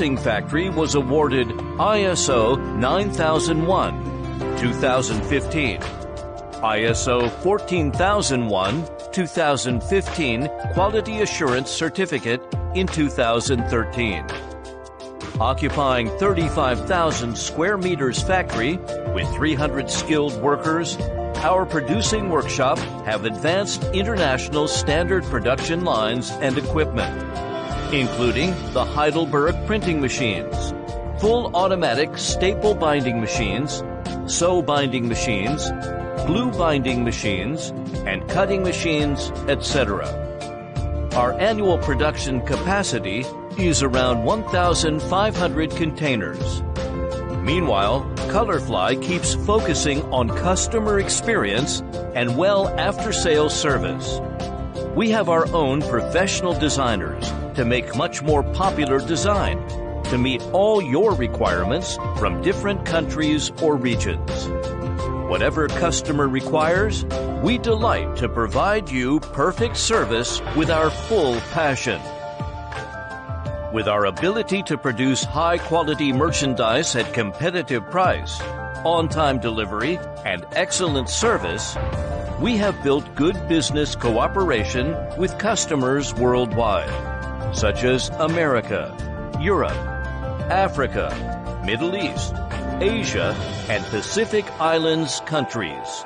Factory was awarded ISO 9001, 2015, ISO 14001, 2015 Quality Assurance Certificate in 2013. Occupying 35,000 square meters factory with 300 skilled workers, our producing workshop have advanced international standard production lines and equipment, including the Heidelberg printing machines, full automatic staple binding machines, sew binding machines, glue binding machines, and cutting machines, etc. Our annual production capacity is around 1,500 containers. Meanwhile, Colorfly keeps focusing on customer experience and after-sales service. We have our own professional designers to make much more popular design to meet all your requirements from different countries or regions. Whatever customer requires, we delight to provide you perfect service with our full passion. With our ability to produce high-quality merchandise at competitive price, on-time delivery, and excellent service, we have built good business cooperation with customers worldwide, such as America, Europe, Africa, Middle East, Asia, and Pacific Islands countries.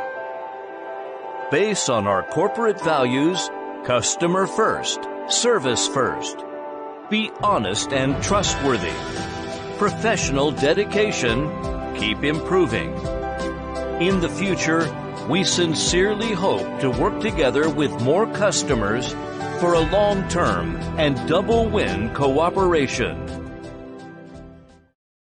Based on our corporate values, customer first, service first. Be honest and trustworthy. Professional dedication, keep improving. In the future, we sincerely hope to work together with more customers for a long-term and double-win cooperation.